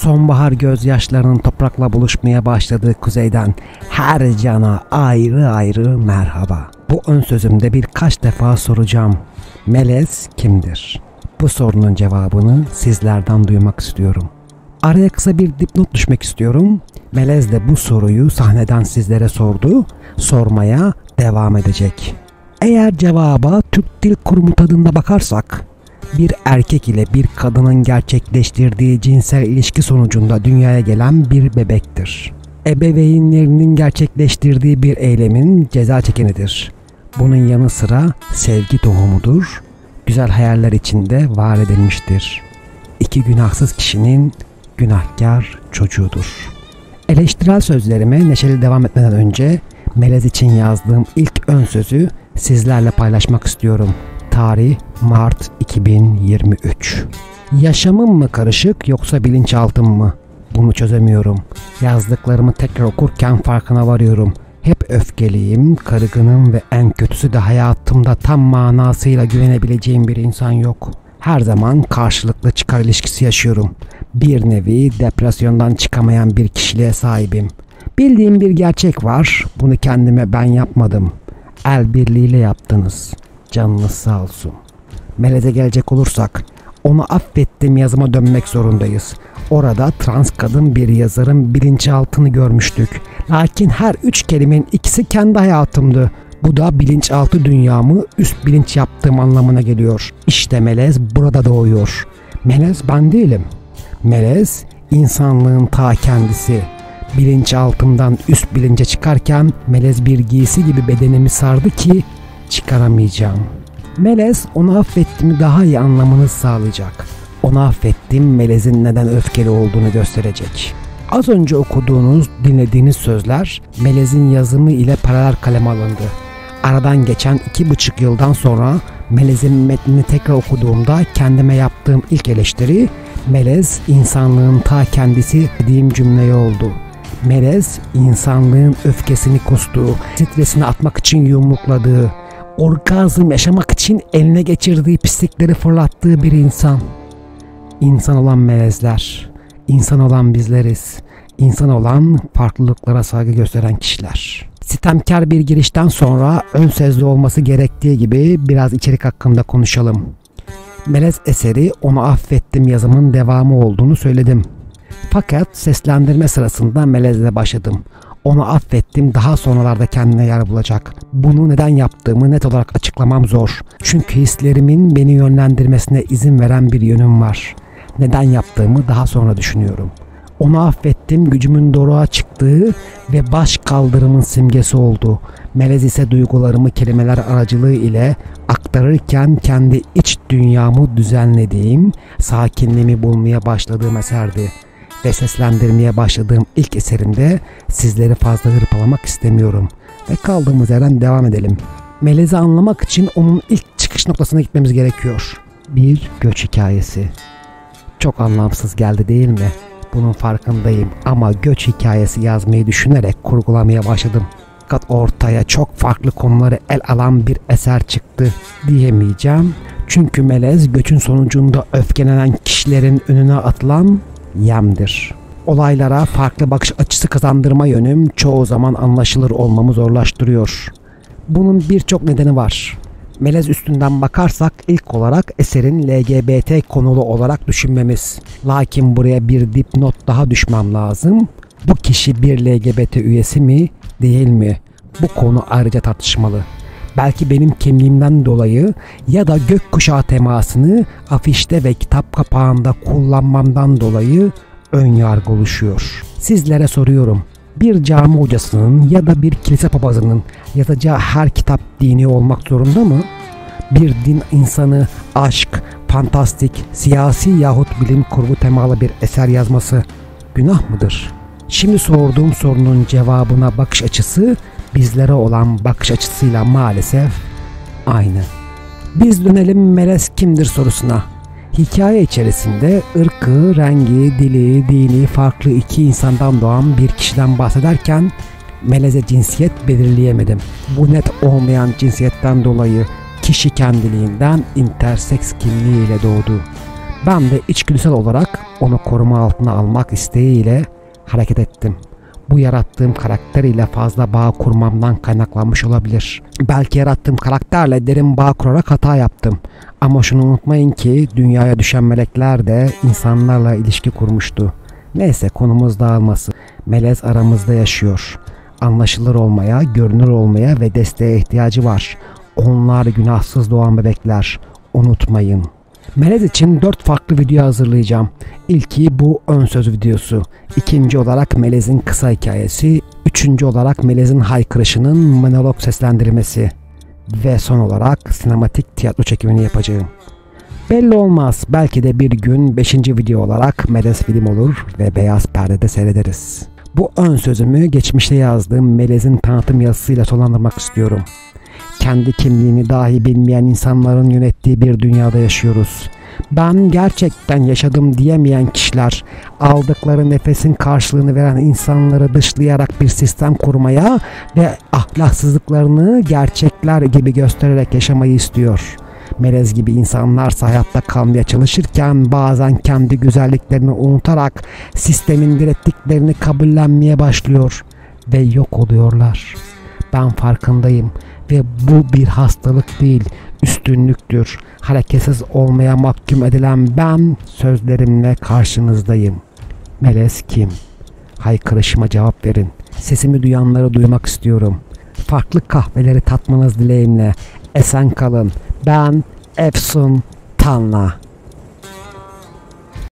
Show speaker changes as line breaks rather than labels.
Sonbahar gözyaşlarının toprakla buluşmaya başladığı kuzeyden her cana ayrı ayrı merhaba. Bu ön sözümde birkaç defa soracağım. Melez kimdir? Bu sorunun cevabını sizlerden duymak istiyorum. Araya kısa bir dipnot düşmek istiyorum. Melez de bu soruyu sahneden sizlere sordu, sormaya devam edecek. Eğer cevaba Türk Dil Kurumu tadında bakarsak, bir erkek ile bir kadının gerçekleştirdiği cinsel ilişki sonucunda dünyaya gelen bir bebektir. Ebeveynlerinin gerçekleştirdiği bir eylemin ceza çekenidir. Bunun yanı sıra sevgi tohumudur, güzel hayaller içinde var edilmiştir. İki günahsız kişinin günahkar çocuğudur. Eleştirel sözlerime neşeli devam etmeden önce Melez için yazdığım ilk ön sözü sizlerle paylaşmak istiyorum. Tarih Mart 2023. Yaşamım mı karışık yoksa bilinçaltım mı? Bunu çözemiyorum. Yazdıklarımı tekrar okurken farkına varıyorum. Hep öfkeliyim, kırgınım ve en kötüsü de hayatımda tam manasıyla güvenebileceğim bir insan yok. Her zaman karşılıklı çıkar ilişkisi yaşıyorum. Bir nevi depresyondan çıkamayan bir kişiliğe sahibim. Bildiğim bir gerçek var. Bunu kendime ben yapmadım. El birliğiyle yaptınız. Canınız sağ olsun. Melez'e gelecek olursak, onu affettim yazıma dönmek zorundayız. Orada trans kadın bir yazarın bilinçaltını görmüştük. Lakin her üç kelimenin ikisi kendi hayatımdı. Bu da bilinçaltı dünyamı üst bilinç yaptığım anlamına geliyor. İşte Melez burada doğuyor. Melez ben değilim. Melez insanlığın ta kendisi. Bilinçaltımdan üst bilince çıkarken melez bir giysi gibi bedenimi sardı ki çıkaramayacağım. Melez onu affettiğimi daha iyi anlamanızı sağlayacak. Onu affettiğim melezin neden öfkeli olduğunu gösterecek. Az önce okuduğunuz, dinlediğiniz sözler melezin yazımı ile paralel kaleme alındı. Aradan geçen 2,5 yıldan sonra melezin metnini tekrar okuduğumda kendime yaptığım ilk eleştiri melez insanlığın ta kendisi dediğim cümleye oldu. Melez insanlığın öfkesini kustuğu, stresini atmak için yumrukladığı, orgazm yaşamak için eline geçirdiği pislikleri fırlattığı bir insan. İnsan olan melezler, insan olan bizleriz, insan olan farklılıklara saygı gösteren kişiler. Sitemkar bir girişten sonra ön sözlü olması gerektiği gibi biraz içerik hakkında konuşalım. Melez eseri onu affettim yazımın devamı olduğunu söyledim. Fakat seslendirme sırasında melezle başladım. Onu affettim daha sonralarda kendine yer bulacak. Bunu neden yaptığımı net olarak açıklamam zor. Çünkü hislerimin beni yönlendirmesine izin veren bir yönüm var. Neden yaptığımı daha sonra düşünüyorum. Onu affettim gücümün doruğa çıktığı ve baş kaldırımın simgesi oldu. Melez ise duygularımı kelimeler aracılığı ile aktarırken kendi iç dünyamı düzenlediğim, sakinliğimi bulmaya başladığım eserdi. Ve seslendirmeye başladığım ilk eserimde sizleri fazla hırpalamak istemiyorum. Ve kaldığımız yerden devam edelim. Melez'i anlamak için onun ilk çıkış noktasına gitmemiz gerekiyor. Bir göç hikayesi. Çok anlamsız geldi değil mi? Bunun farkındayım ama göç hikayesi yazmayı düşünerek kurgulamaya başladım. Fakat ortaya çok farklı konuları el alan bir eser çıktı diyemeyeceğim. Çünkü melez göçün sonucunda öfkelenen kişilerin önüne atılan yemdir. Olaylara farklı bakış açısı kazandırma yönüm çoğu zaman anlaşılır olmamı zorlaştırıyor. Bunun birçok nedeni var. Melez üstünden bakarsak ilk olarak eserin LGBT konulu olarak düşünmemiz. Lakin buraya bir dipnot daha düşmem lazım. Bu kişi bir LGBT üyesi mi, değil mi? Bu konu ayrıca tartışmalı. Belki benim kimliğimden dolayı ya da gökkuşağı temasını afişte ve kitap kapağında kullanmamdan dolayı ön yargı oluşuyor. Sizlere soruyorum. Bir cami hocasının ya da bir kilise papazının yazacağı her kitap dini olmak zorunda mı? Bir din insanı aşk, fantastik, siyasi yahut bilim kurgu temalı bir eser yazması günah mıdır? Şimdi sorduğum sorunun cevabına bakış açısı bizlere olan bakış açısıyla maalesef aynı. Biz dönelim melez kimdir sorusuna. Hikaye içerisinde ırkı, rengi, dili, dini farklı iki insandan doğan bir kişiden bahsederken meleze cinsiyet belirleyemedim. Bu net olmayan cinsiyetten dolayı kişi kendiliğinden interseks kimliğiyle doğdu. Ben de içgüdüsel olarak onu koruma altına almak isteğiyle hareket ettim. Bu yarattığım karakter ile fazla bağ kurmamdan kaynaklanmış olabilir. Belki yarattığım karakterle derin bağ kurarak hata yaptım. Ama şunu unutmayın ki dünyaya düşen melekler de insanlarla ilişki kurmuştu. Neyse, konumuz dağılması. Melez aramızda yaşıyor. Anlaşılır olmaya, görünür olmaya ve desteğe ihtiyacı var. Onlar günahsız doğan bebekler. Unutmayın. Melez için 4 farklı video hazırlayacağım. İlki bu ön söz videosu. İkinci olarak Melez'in kısa hikayesi. Üçüncü olarak Melez'in haykırışının monolog seslendirmesi. Ve son olarak sinematik tiyatro çekimini yapacağım. Belli olmaz, belki de bir gün 5. video olarak Melez film olur ve beyaz perdede seyrederiz. Bu ön sözümü geçmişte yazdığım Melez'in tanıtım yazısıyla sonlandırmak istiyorum. Kendi kimliğini dahi bilmeyen insanların yönettiği bir dünyada yaşıyoruz. Ben gerçekten yaşadım diyemeyen kişiler, aldıkları nefesin karşılığını veren insanları dışlayarak bir sistem kurmaya ve ahlaksızlıklarını gerçekler gibi göstererek yaşamayı istiyor. Melez gibi insanlarsa hayatta kalmaya çalışırken bazen kendi güzelliklerini unutarak sistemin direttiklerini kabullenmeye başlıyor ve yok oluyorlar. Ben farkındayım ve bu bir hastalık değil, üstünlüktür. Hareketsiz olmaya mahkum edilen ben sözlerimle karşınızdayım. Melez kim? Haykırışıma cevap verin. Sesimi duyanları duymak istiyorum. Farklı kahveleri tatmanız dileğimle. Esen kalın. Ben Efsun Tanla.